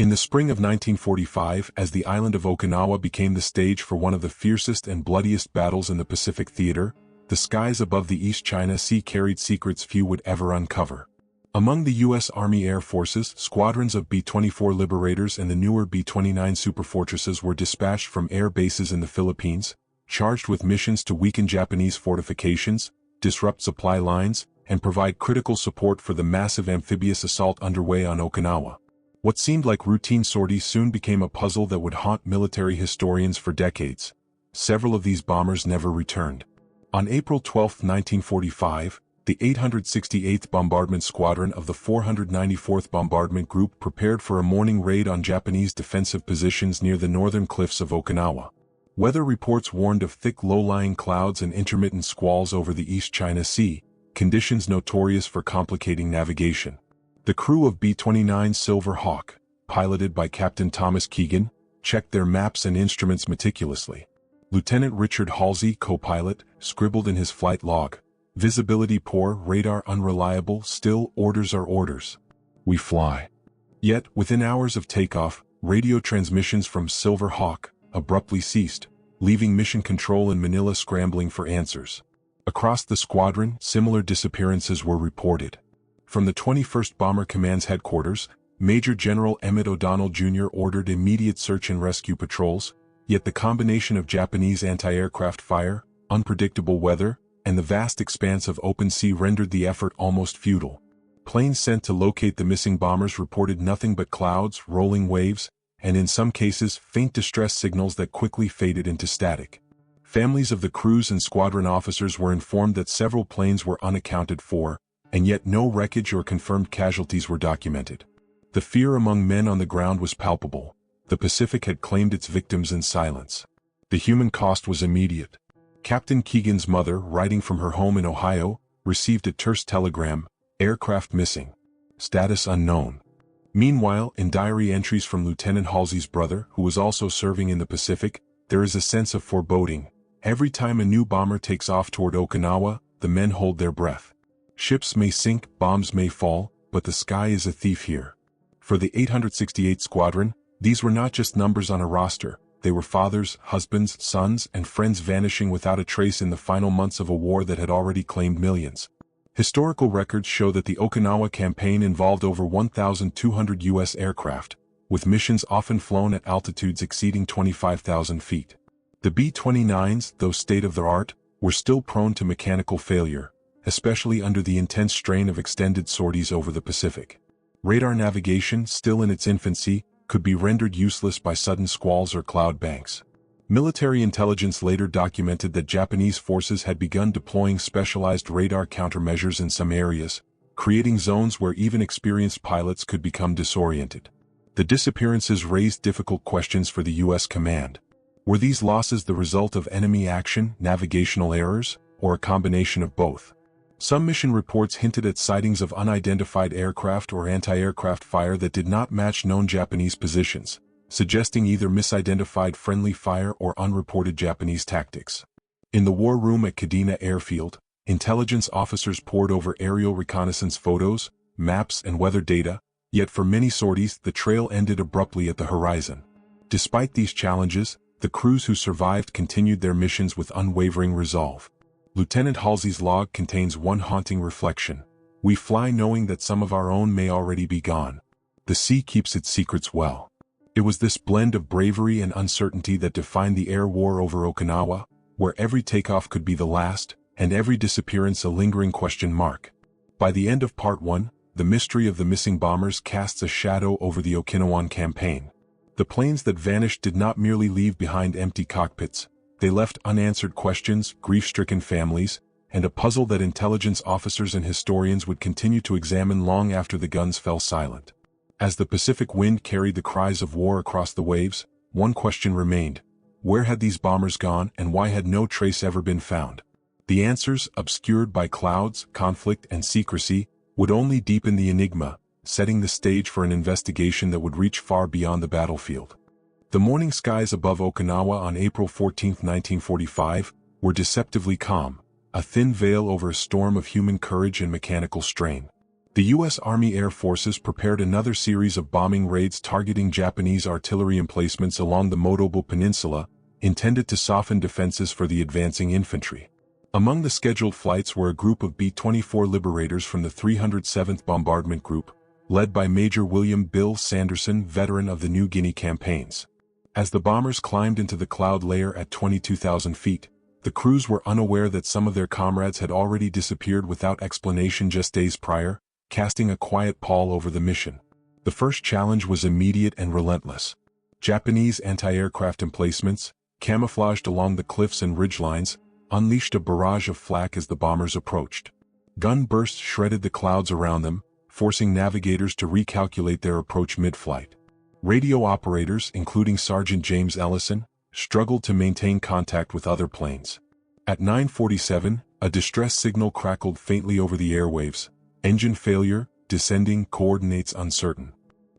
In the spring of 1945, as the island of Okinawa became the stage for one of the fiercest and bloodiest battles in the Pacific theater, the skies above the East China Sea carried secrets few would ever uncover. Among the U.S. Army Air Forces, squadrons of B-24 Liberators and the newer B-29 Superfortresses were dispatched from air bases in the Philippines, charged with missions to weaken Japanese fortifications, disrupt supply lines, and provide critical support for the massive amphibious assault underway on Okinawa. What seemed like routine sorties soon became a puzzle that would haunt military historians for decades. Several of these bombers never returned. On April 12, 1945, the 868th Bombardment Squadron of the 494th Bombardment Group prepared for a morning raid on Japanese defensive positions near the northern cliffs of Okinawa. Weather reports warned of thick low-lying clouds and intermittent squalls over the East China Sea, conditions notorious for complicating navigation. The crew of B-29 Silver Hawk, piloted by Captain Thomas Keegan, checked their maps and instruments meticulously. Lieutenant Richard Halsey, co-pilot, scribbled in his flight log, "Visibility poor, radar unreliable, still orders are orders. We fly." Yet, within hours of takeoff, radio transmissions from Silver Hawk abruptly ceased, leaving mission control in Manila scrambling for answers. Across the squadron, similar disappearances were reported. From the 21st Bomber Command's headquarters, Major General Emmett O'Donnell Jr. ordered immediate search and rescue patrols, yet the combination of Japanese anti-aircraft fire, unpredictable weather, and the vast expanse of open sea rendered the effort almost futile. Planes sent to locate the missing bombers reported nothing but clouds, rolling waves, and in some cases, faint distress signals that quickly faded into static. Families of the crews and squadron officers were informed that several planes were unaccounted for, and yet no wreckage or confirmed casualties were documented. The fear among men on the ground was palpable. The Pacific had claimed its victims in silence. The human cost was immediate. Captain Keegan's mother, writing from her home in Ohio, received a terse telegram, "Aircraft missing. Status unknown." Meanwhile, in diary entries from Lieutenant Halsey's brother, who was also serving in the Pacific, there is a sense of foreboding. Every time a new bomber takes off toward Okinawa, the men hold their breath. Ships may sink, bombs may fall, but the sky is a thief here. For the 868th Squadron, these were not just numbers on a roster, they were fathers, husbands, sons, and friends vanishing without a trace in the final months of a war that had already claimed millions. Historical records show that the Okinawa campaign involved over 1,200 U.S. aircraft, with missions often flown at altitudes exceeding 25,000 feet. The B-29s, though state-of-the-art, were still prone to mechanical failure, especially under the intense strain of extended sorties over the Pacific. Radar navigation, still in its infancy, could be rendered useless by sudden squalls or cloud banks. Military intelligence later documented that Japanese forces had begun deploying specialized radar countermeasures in some areas, creating zones where even experienced pilots could become disoriented. The disappearances raised difficult questions for the U.S. command. Were these losses the result of enemy action, navigational errors, or a combination of both? Some mission reports hinted at sightings of unidentified aircraft or anti-aircraft fire that did not match known Japanese positions, suggesting either misidentified friendly fire or unreported Japanese tactics. In the war room at Kadena Airfield, intelligence officers pored over aerial reconnaissance photos, maps, and weather data, yet for many sorties the trail ended abruptly at the horizon. Despite these challenges, the crews who survived continued their missions with unwavering resolve. Lieutenant Halsey's log contains one haunting reflection. "We fly knowing that some of our own may already be gone. The sea keeps its secrets well." It was this blend of bravery and uncertainty that defined the air war over Okinawa, where every takeoff could be the last, and every disappearance a lingering question mark. By the end of Part 1, the mystery of the missing bombers casts a shadow over the Okinawan campaign. The planes that vanished did not merely leave behind empty cockpits. They left unanswered questions, grief-stricken families, and a puzzle that intelligence officers and historians would continue to examine long after the guns fell silent. As the Pacific wind carried the cries of war across the waves, one question remained. Where had these bombers gone, and why had no trace ever been found? The answers, obscured by clouds, conflict, and secrecy, would only deepen the enigma, setting the stage for an investigation that would reach far beyond the battlefield. The morning skies above Okinawa on April 14, 1945, were deceptively calm, a thin veil over a storm of human courage and mechanical strain. The U.S. Army Air Forces prepared another series of bombing raids targeting Japanese artillery emplacements along the Motobu Peninsula, intended to soften defenses for the advancing infantry. Among the scheduled flights were a group of B-24 Liberators from the 307th Bombardment Group, led by Major William Bill Sanderson, veteran of the New Guinea campaigns. As the bombers climbed into the cloud layer at 22,000 feet, the crews were unaware that some of their comrades had already disappeared without explanation just days prior, casting a quiet pall over the mission. The first challenge was immediate and relentless. Japanese anti-aircraft emplacements, camouflaged along the cliffs and ridgelines, unleashed a barrage of flak as the bombers approached. Gun bursts shredded the clouds around them, forcing navigators to recalculate their approach mid-flight. Radio operators, including Sergeant James Ellison, struggled to maintain contact with other planes. At 9:47, a distress signal crackled faintly over the airwaves. Engine failure, descending, coordinates uncertain.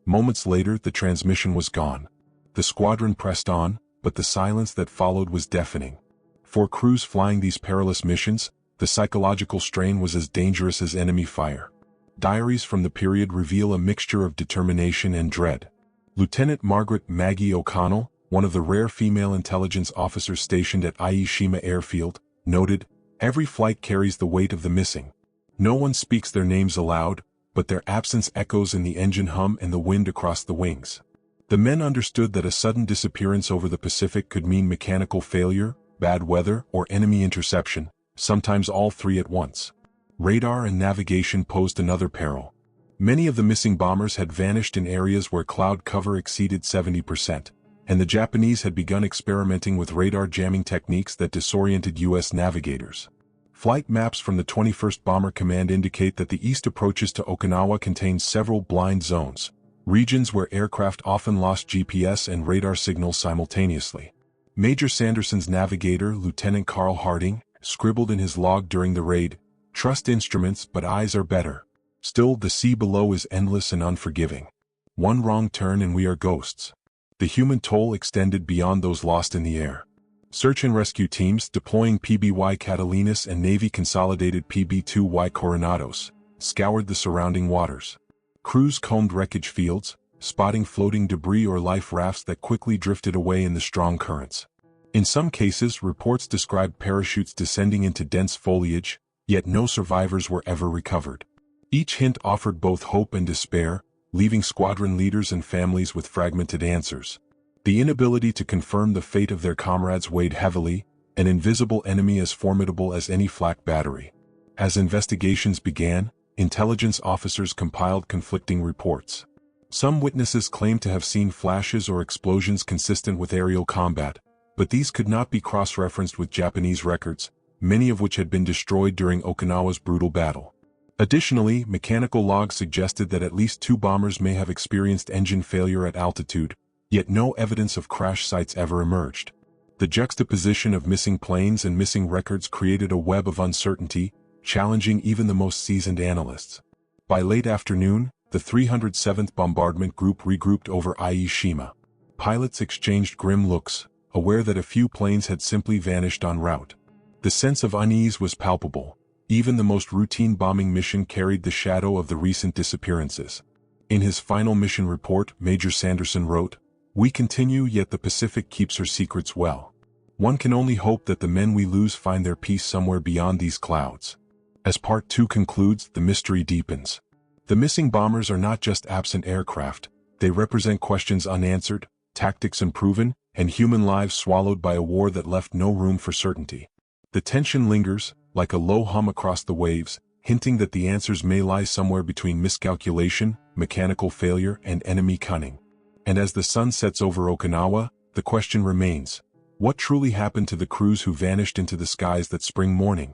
Moments later, the transmission was gone. The squadron pressed on, but the silence that followed was deafening. For crews flying these perilous missions, the psychological strain was as dangerous as enemy fire. Diaries from the period reveal a mixture of determination and dread. Lieutenant Margaret Maggie O'Connell, one of the rare female intelligence officers stationed at Aishima Airfield, noted, "Every flight carries the weight of the missing. No one speaks their names aloud, but their absence echoes in the engine hum and the wind across the wings." The men understood that a sudden disappearance over the Pacific could mean mechanical failure, bad weather, or enemy interception, sometimes all three at once. Radar and navigation posed another peril. Many of the missing bombers had vanished in areas where cloud cover exceeded 70%, and the Japanese had begun experimenting with radar jamming techniques that disoriented U.S. navigators. Flight maps from the 21st Bomber Command indicate that the east approaches to Okinawa contain several blind zones, regions where aircraft often lost GPS and radar signals simultaneously. Major Sanderson's navigator, Lieutenant Carl Harding, scribbled in his log during the raid, "Trust instruments, but eyes are better. Still, the sea below is endless and unforgiving. One wrong turn and we are ghosts." The human toll extended beyond those lost in the air. Search and rescue teams, deploying PBY Catalinas and Navy Consolidated PB-2Y Coronados, scoured the surrounding waters. Crews combed wreckage fields, spotting floating debris or life rafts that quickly drifted away in the strong currents. In some cases, reports described parachutes descending into dense foliage, yet no survivors were ever recovered. Each hint offered both hope and despair, leaving squadron leaders and families with fragmented answers. The inability to confirm the fate of their comrades weighed heavily, an invisible enemy as formidable as any flak battery. As investigations began, intelligence officers compiled conflicting reports. Some witnesses claimed to have seen flashes or explosions consistent with aerial combat, but these could not be cross-referenced with Japanese records, many of which had been destroyed during Okinawa's brutal battle. Additionally, mechanical logs suggested that at least 2 bombers may have experienced engine failure at altitude, yet no evidence of crash sites ever emerged. The juxtaposition of missing planes and missing records created a web of uncertainty, challenging even the most seasoned analysts. By late afternoon, the 307th Bombardment Group regrouped over Aishima. Pilots exchanged grim looks, aware that a few planes had simply vanished en route. The sense of unease was palpable. Even the most routine bombing mission carried the shadow of the recent disappearances. In his final mission report, Major Sanderson wrote, "We continue, yet the Pacific keeps her secrets well. One can only hope that the men we lose find their peace somewhere beyond these clouds." As Part 2 concludes, the mystery deepens. The missing bombers are not just absent aircraft, they represent questions unanswered, tactics unproven, and human lives swallowed by a war that left no room for certainty. The tension lingers, like a low hum across the waves, hinting that the answers may lie somewhere between miscalculation, mechanical failure, and enemy cunning. And as the sun sets over Okinawa, the question remains, what truly happened to the crews who vanished into the skies that spring morning?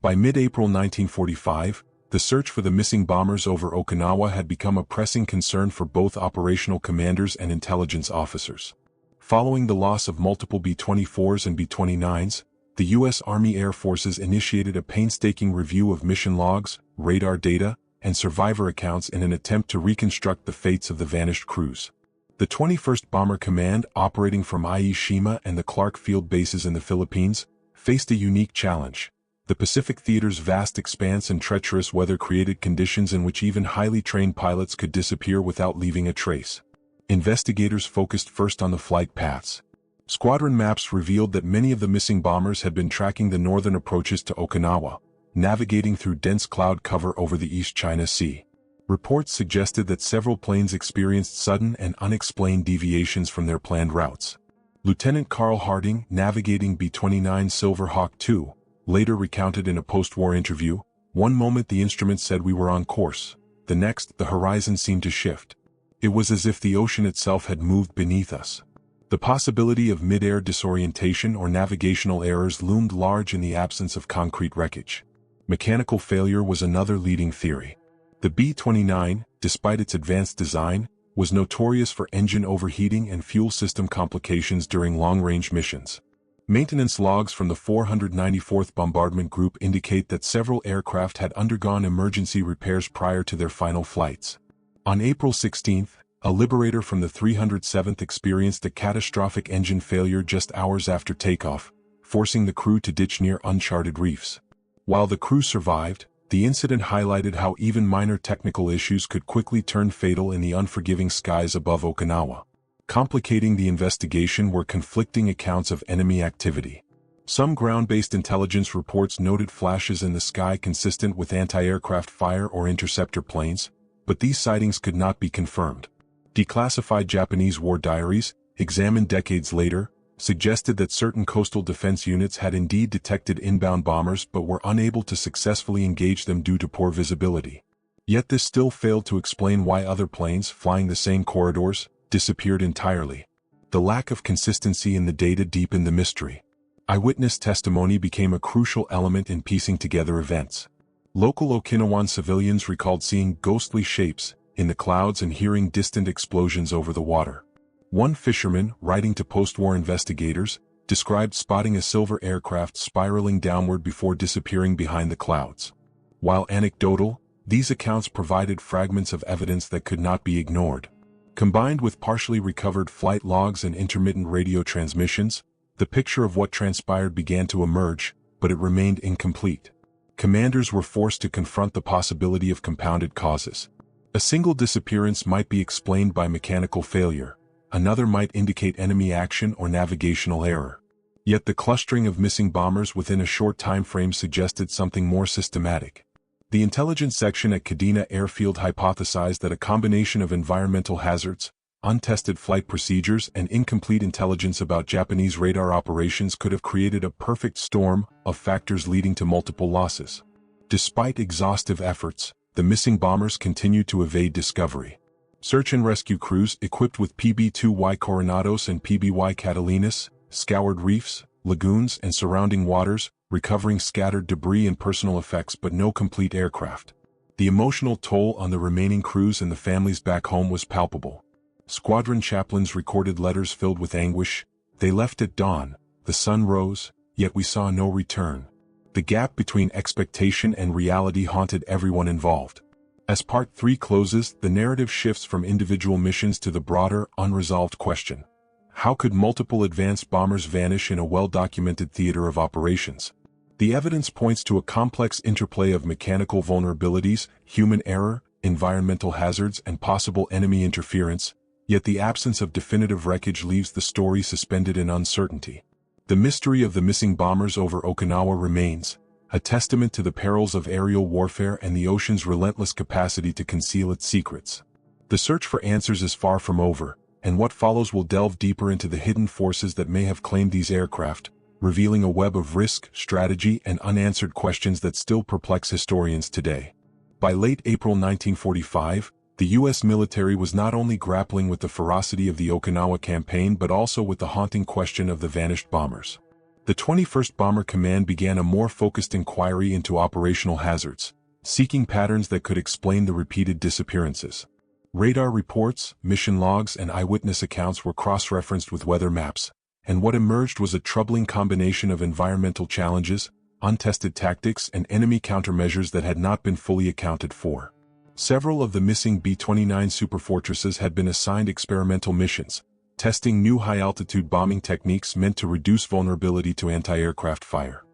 By mid-April 1945, the search for the missing bombers over Okinawa had become a pressing concern for both operational commanders and intelligence officers. Following the loss of multiple B-24s and B-29s, the U.S. Army Air Forces initiated a painstaking review of mission logs, radar data, and survivor accounts in an attempt to reconstruct the fates of the vanished crews. The 21st Bomber Command, operating from Aishima and the Clark Field bases in the Philippines, faced a unique challenge. The Pacific Theater's vast expanse and treacherous weather created conditions in which even highly trained pilots could disappear without leaving a trace. Investigators focused first on the flight paths. Squadron maps revealed that many of the missing bombers had been tracking the northern approaches to Okinawa, navigating through dense cloud cover over the East China Sea. Reports suggested that several planes experienced sudden and unexplained deviations from their planned routes. Lieutenant Carl Harding, navigating B-29 Silverhawk II, later recounted in a post-war interview, "One moment the instrument said we were on course, the next the horizon seemed to shift. It was as if the ocean itself had moved beneath us." The possibility of mid-air disorientation or navigational errors loomed large in the absence of concrete wreckage. Mechanical failure was another leading theory. The B-29, despite its advanced design, was notorious for engine overheating and fuel system complications during long-range missions. Maintenance logs from the 494th Bombardment Group indicate that several aircraft had undergone emergency repairs prior to their final flights. On April 16, a Liberator from the 307th experienced a catastrophic engine failure just hours after takeoff, forcing the crew to ditch near uncharted reefs. While the crew survived, the incident highlighted how even minor technical issues could quickly turn fatal in the unforgiving skies above Okinawa. Complicating the investigation were conflicting accounts of enemy activity. Some ground-based intelligence reports noted flashes in the sky consistent with anti-aircraft fire or interceptor planes, but these sightings could not be confirmed. Declassified Japanese war diaries, examined decades later, suggested that certain coastal defense units had indeed detected inbound bombers but were unable to successfully engage them due to poor visibility. Yet this still failed to explain why other planes flying the same corridors disappeared entirely. The lack of consistency in the data deepened the mystery. Eyewitness testimony became a crucial element in piecing together events. Local Okinawan civilians recalled seeing ghostly shapes in the clouds and hearing distant explosions over the water. One fisherman, writing to post-war investigators, described spotting a silver aircraft spiraling downward before disappearing behind the clouds. While anecdotal, these accounts provided fragments of evidence that could not be ignored. Combined with partially recovered flight logs and intermittent radio transmissions, the picture of what transpired began to emerge, but it remained incomplete. Commanders were forced to confront the possibility of compounded causes. A single disappearance might be explained by mechanical failure, another might indicate enemy action or navigational error. Yet the clustering of missing bombers within a short time frame suggested something more systematic. The intelligence section at Kadena Airfield hypothesized that a combination of environmental hazards, untested flight procedures, and incomplete intelligence about Japanese radar operations could have created a perfect storm of factors leading to multiple losses. Despite exhaustive efforts, the missing bombers continued to evade discovery. Search and rescue crews equipped with PB-2Y Coronados and PBY Catalinas scoured reefs, lagoons, and surrounding waters, recovering scattered debris and personal effects but no complete aircraft. The emotional toll on the remaining crews and the families back home was palpable. Squadron chaplains recorded letters filled with anguish. "They left at dawn, the sun rose, yet we saw no return." The gap between expectation and reality haunted everyone involved. As Part 3 closes, the narrative shifts from individual missions to the broader, unresolved question: how could multiple advanced bombers vanish in a well-documented theater of operations? The evidence points to a complex interplay of mechanical vulnerabilities, human error, environmental hazards, and possible enemy interference, yet the absence of definitive wreckage leaves the story suspended in uncertainty. The mystery of the missing bombers over Okinawa remains, a testament to the perils of aerial warfare and the ocean's relentless capacity to conceal its secrets. The search for answers is far from over, and what follows will delve deeper into the hidden forces that may have claimed these aircraft, revealing a web of risk, strategy, and unanswered questions that still perplex historians today. By late April 1945, the U.S. military was not only grappling with the ferocity of the Okinawa campaign but also with the haunting question of the vanished bombers. The 21st Bomber Command began a more focused inquiry into operational hazards, seeking patterns that could explain the repeated disappearances. Radar reports, mission logs, and eyewitness accounts were cross-referenced with weather maps, and what emerged was a troubling combination of environmental challenges, untested tactics, and enemy countermeasures that had not been fully accounted for. Several of the missing B-29 superfortresses had been assigned experimental missions, testing new high-altitude bombing techniques meant to reduce vulnerability to anti-aircraft fire.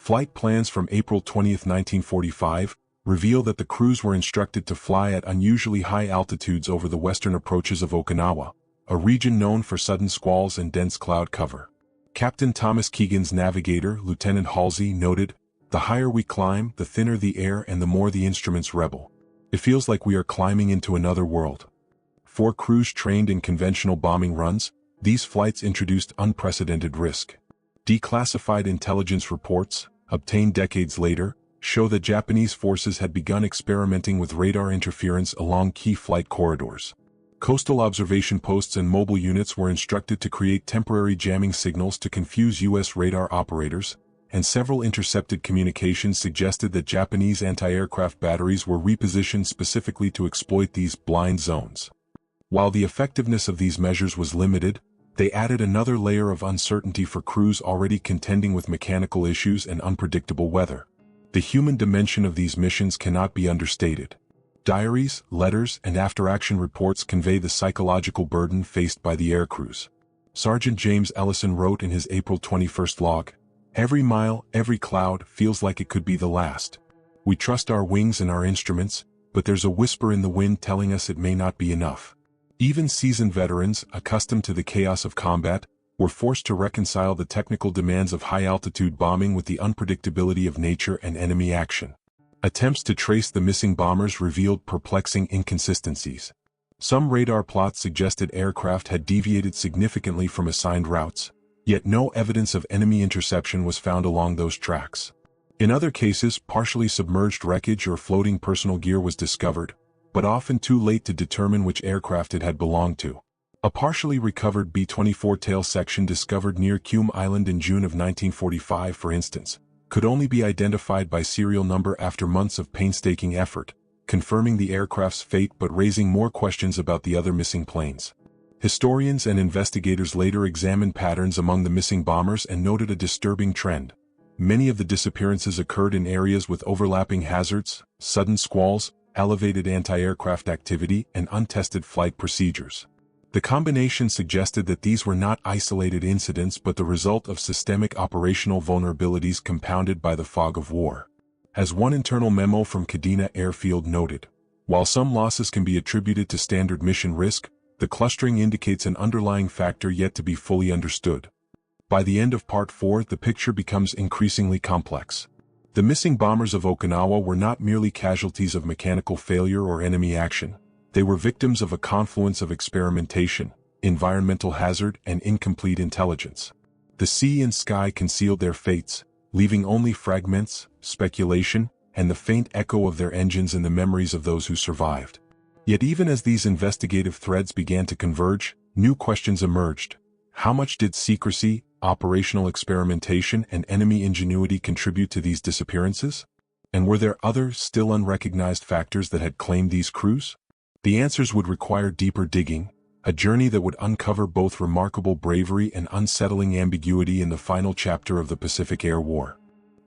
Flight plans from April 20, 1945, reveal that the crews were instructed to fly at unusually high altitudes over the western approaches of Okinawa, a region known for sudden squalls and dense cloud cover. Captain Thomas Keegan's navigator, Lieutenant Halsey, noted, "The higher we climb, the thinner the air and the more the instruments rebel. It feels like we are climbing into another world." For crews trained in conventional bombing runs, these flights introduced unprecedented risk. Declassified intelligence reports, obtained decades later, show that Japanese forces had begun experimenting with radar interference along key flight corridors. Coastal observation posts and mobile units were instructed to create temporary jamming signals to confuse U.S. radar operators, and several intercepted communications suggested that Japanese anti-aircraft batteries were repositioned specifically to exploit these blind zones. While the effectiveness of these measures was limited, they added another layer of uncertainty for crews already contending with mechanical issues and unpredictable weather. The human dimension of these missions cannot be understated. Diaries, letters, and after-action reports convey the psychological burden faced by the aircrews. Sergeant James Ellison wrote in his April 21 log, "Every mile, every cloud feels like it could be the last. We trust our wings and our instruments, but there's a whisper in the wind telling us it may not be enough." Even seasoned veterans, accustomed to the chaos of combat, were forced to reconcile the technical demands of high-altitude bombing with the unpredictability of nature and enemy action. Attempts to trace the missing bombers revealed perplexing inconsistencies. Some radar plots suggested aircraft had deviated significantly from assigned routes, yet no evidence of enemy interception was found along those tracks. In other cases, partially submerged wreckage or floating personal gear was discovered, but often too late to determine which aircraft it had belonged to. A partially recovered B-24 tail section discovered near Cume Island in June of 1945, for instance, could only be identified by serial number after months of painstaking effort, confirming the aircraft's fate but raising more questions about the other missing planes. Historians and investigators later examined patterns among the missing bombers and noted a disturbing trend. Many of the disappearances occurred in areas with overlapping hazards, sudden squalls, elevated anti-aircraft activity, and untested flight procedures. The combination suggested that these were not isolated incidents but the result of systemic operational vulnerabilities compounded by the fog of war. As one internal memo from Kadena Airfield noted, while some losses can be attributed to standard mission risk, the clustering indicates an underlying factor yet to be fully understood. By the end of Part 4, the picture becomes increasingly complex. The missing bombers of Okinawa were not merely casualties of mechanical failure or enemy action. They were victims of a confluence of experimentation, environmental hazard, and incomplete intelligence. The sea and sky concealed their fates, leaving only fragments, speculation, and the faint echo of their engines in the memories of those who survived. Yet even as these investigative threads began to converge, new questions emerged. How much did secrecy, operational experimentation, and enemy ingenuity contribute to these disappearances? And were there other, still unrecognized factors that had claimed these crews? The answers would require deeper digging, a journey that would uncover both remarkable bravery and unsettling ambiguity in the final chapter of the Pacific Air War.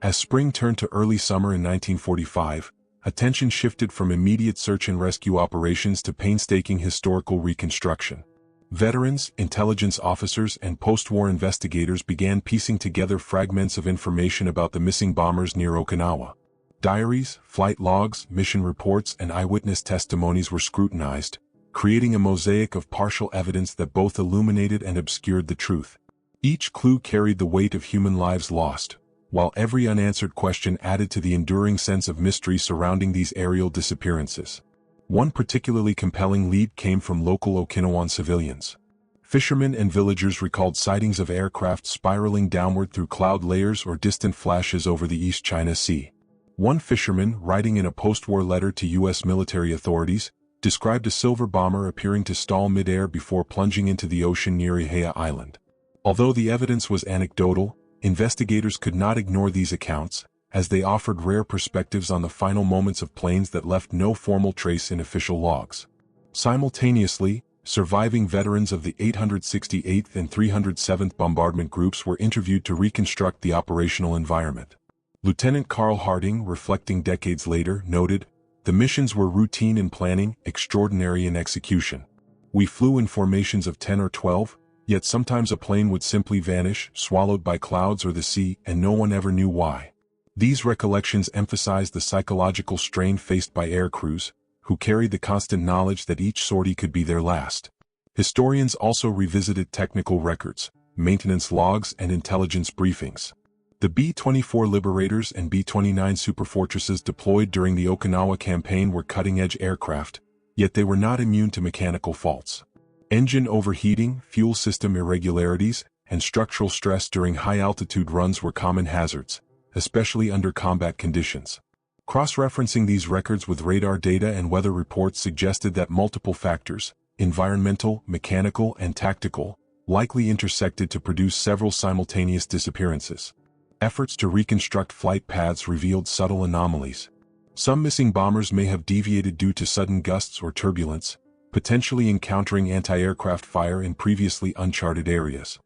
As spring turned to early summer in 1945, attention shifted from immediate search and rescue operations to painstaking historical reconstruction. Veterans, intelligence officers, and post-war investigators began piecing together fragments of information about the missing bombers near Okinawa. Diaries, flight logs, mission reports, and eyewitness testimonies were scrutinized, creating a mosaic of partial evidence that both illuminated and obscured the truth. Each clue carried the weight of human lives lost, while every unanswered question added to the enduring sense of mystery surrounding these aerial disappearances. One particularly compelling lead came from local Okinawan civilians. Fishermen and villagers recalled sightings of aircraft spiraling downward through cloud layers or distant flashes over the East China Sea. One fisherman, writing in a post-war letter to U.S. military authorities, described a silver bomber appearing to stall mid-air before plunging into the ocean near Ihaya Island. Although the evidence was anecdotal, investigators could not ignore these accounts, as they offered rare perspectives on the final moments of planes that left no formal trace in official logs. Simultaneously, surviving veterans of the 868th and 307th Bombardment Groups were interviewed to reconstruct the operational environment. Lieutenant Carl Harding, reflecting decades later, noted, "The missions were routine in planning, extraordinary in execution. We flew in formations of 10 or 12, yet sometimes a plane would simply vanish, swallowed by clouds or the sea, and no one ever knew why. These recollections emphasize the psychological strain faced by air crews, who carried the constant knowledge that each sortie could be their last. Historians also revisited technical records, maintenance logs, and intelligence briefings. The B-24 Liberators and B-29 Superfortresses deployed during the Okinawa campaign were cutting-edge aircraft, yet they were not immune to mechanical faults. Engine overheating, fuel system irregularities, and structural stress during high-altitude runs were common hazards, especially under combat conditions. Cross-referencing these records with radar data and weather reports suggested that multiple factors, environmental, mechanical, and tactical, likely intersected to produce several simultaneous disappearances. Efforts to reconstruct flight paths revealed subtle anomalies. Some missing bombers may have deviated due to sudden gusts or turbulence, potentially encountering anti-aircraft fire in previously uncharted areas.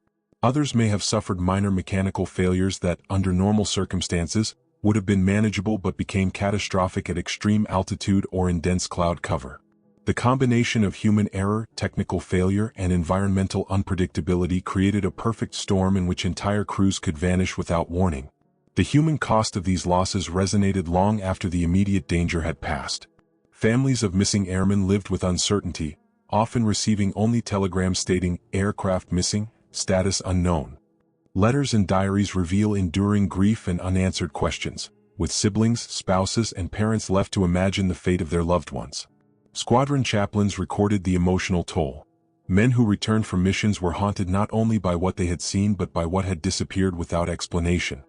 Others may have suffered minor mechanical failures that, under normal circumstances, would have been manageable but became catastrophic at extreme altitude or in dense cloud cover. The combination of human error, technical failure, and environmental unpredictability created a perfect storm in which entire crews could vanish without warning. The human cost of these losses resonated long after the immediate danger had passed. Families of missing airmen lived with uncertainty, often receiving only telegrams stating, "Aircraft missing, status unknown." Letters and diaries reveal enduring grief and unanswered questions, with siblings, spouses, and parents left to imagine the fate of their loved ones. Squadron chaplains recorded the emotional toll. Men who returned from missions were haunted not only by what they had seen but by what had disappeared without explanation.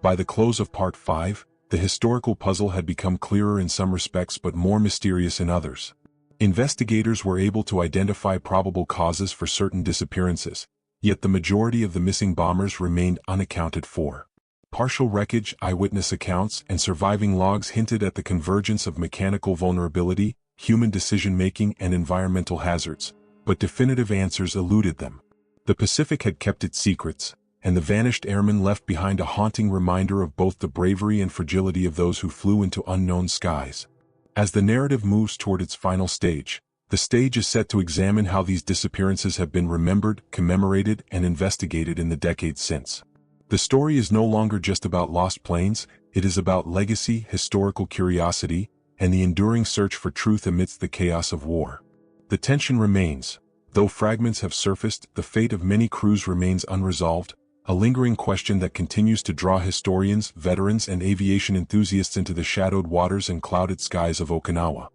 By the close of Part 5, the historical puzzle had become clearer in some respects but more mysterious in others. Investigators were able to identify probable causes for certain disappearances, yet the majority of the missing bombers remained unaccounted for. Partial wreckage, eyewitness accounts, and surviving logs hinted at the convergence of mechanical vulnerability, human decision-making, and environmental hazards, but definitive answers eluded them. The Pacific had kept its secrets, and the vanished airmen left behind a haunting reminder of both the bravery and fragility of those who flew into unknown skies. As the narrative moves toward its final stage, the stage is set to examine how these disappearances have been remembered, commemorated, and investigated in the decades since. The story is no longer just about lost planes, it is about legacy, historical curiosity, and the enduring search for truth amidst the chaos of war. The tension remains. Though fragments have surfaced, the fate of many crews remains unresolved, a lingering question that continues to draw historians, veterans, and aviation enthusiasts into the shadowed waters and clouded skies of Okinawa.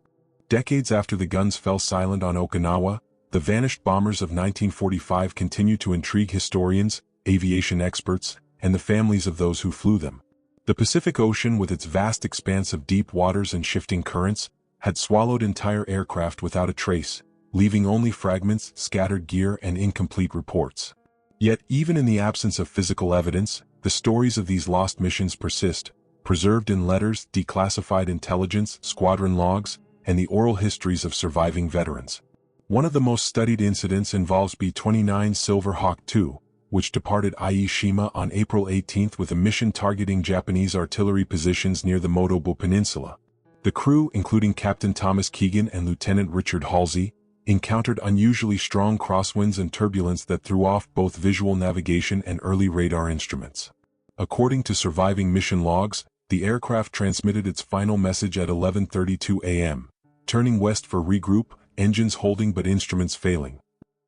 Decades after the guns fell silent on Okinawa, the vanished bombers of 1945 continue to intrigue historians, aviation experts, and the families of those who flew them. The Pacific Ocean, with its vast expanse of deep waters and shifting currents, had swallowed entire aircraft without a trace, leaving only fragments, scattered gear, and incomplete reports. Yet, even in the absence of physical evidence, the stories of these lost missions persist, preserved in letters, declassified intelligence, squadron logs, and the oral histories of surviving veterans. One of the most studied incidents involves B-29 Silverhawk II, which departed Ieshima on April 18 with a mission targeting Japanese artillery positions near the Motobu Peninsula. The crew, including Captain Thomas Keegan and Lieutenant Richard Halsey, encountered unusually strong crosswinds and turbulence that threw off both visual navigation and early radar instruments. According to surviving mission logs, the aircraft transmitted its final message at 11:32 a.m., turning west for regroup, engines holding but instruments failing.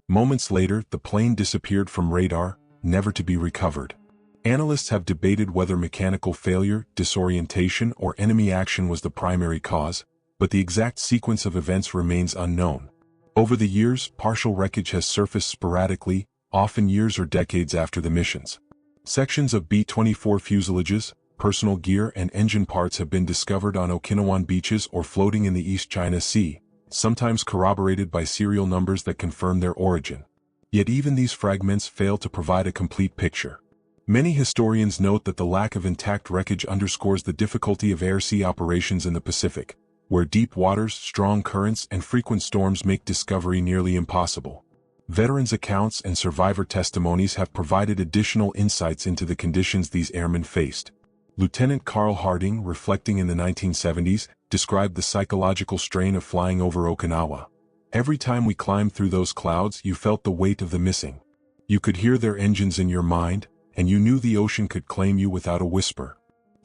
Moments later, the plane disappeared from radar, never to be recovered. Analysts have debated whether mechanical failure, disorientation, or enemy action was the primary cause, but the exact sequence of events remains unknown. Over the years, partial wreckage has surfaced sporadically, often years or decades after the missions. Sections of B-24 fuselages, personal gear, and engine parts have been discovered on Okinawan beaches or floating in the East China Sea, sometimes corroborated by serial numbers that confirm their origin. Yet even these fragments fail to provide a complete picture. Many historians note that the lack of intact wreckage underscores the difficulty of air-sea operations in the Pacific, where deep waters, strong currents, and frequent storms make discovery nearly impossible. Veterans' accounts and survivor testimonies have provided additional insights into the conditions these airmen faced. Lieutenant Carl Harding, reflecting in the 1970s, described the psychological strain of flying over Okinawa. "Every time we climbed through those clouds, you felt the weight of the missing. You could hear their engines in your mind, and you knew the ocean could claim you without a whisper."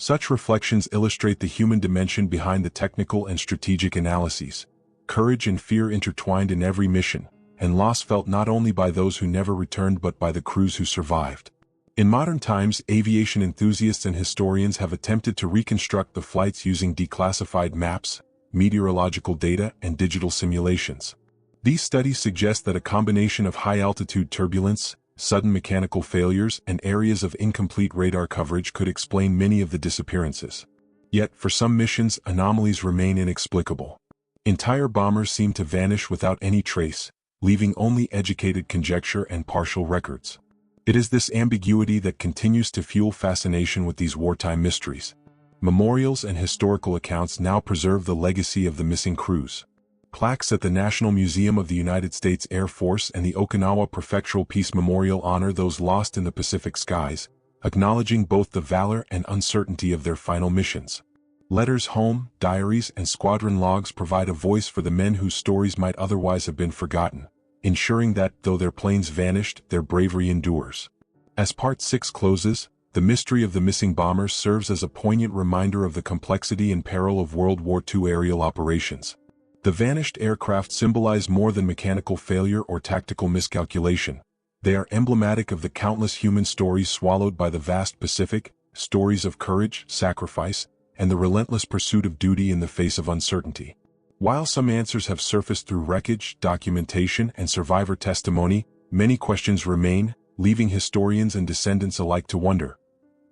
Such reflections illustrate the human dimension behind the technical and strategic analyses. Courage and fear intertwined in every mission, and loss felt not only by those who never returned but by the crews who survived. In modern times, aviation enthusiasts and historians have attempted to reconstruct the flights using declassified maps, meteorological data, and digital simulations. These studies suggest that a combination of high-altitude turbulence, sudden mechanical failures, and areas of incomplete radar coverage could explain many of the disappearances. Yet, for some missions, anomalies remain inexplicable. Entire bombers seem to vanish without any trace, leaving only educated conjecture and partial records. It is this ambiguity that continues to fuel fascination with these wartime mysteries. Memorials and historical accounts now preserve the legacy of the missing crews. Plaques at the National Museum of the United States Air Force and the Okinawa Prefectural Peace Memorial honor those lost in the Pacific skies, acknowledging both the valor and uncertainty of their final missions. Letters home, diaries, and squadron logs provide a voice for the men whose stories might otherwise have been forgotten, ensuring that, though their planes vanished, their bravery endures. As Part 6 closes, the mystery of the missing bombers serves as a poignant reminder of the complexity and peril of World War II aerial operations. The vanished aircraft symbolize more than mechanical failure or tactical miscalculation. They are emblematic of the countless human stories swallowed by the vast Pacific, stories of courage, sacrifice, and the relentless pursuit of duty in the face of uncertainty. While some answers have surfaced through wreckage, documentation, and survivor testimony, many questions remain, leaving historians and descendants alike to wonder.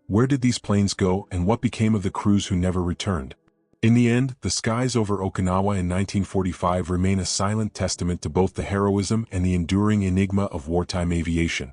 Where did these planes go, and what became of the crews who never returned? In the end, the skies over Okinawa in 1945 remain a silent testament to both the heroism and the enduring enigma of wartime aviation.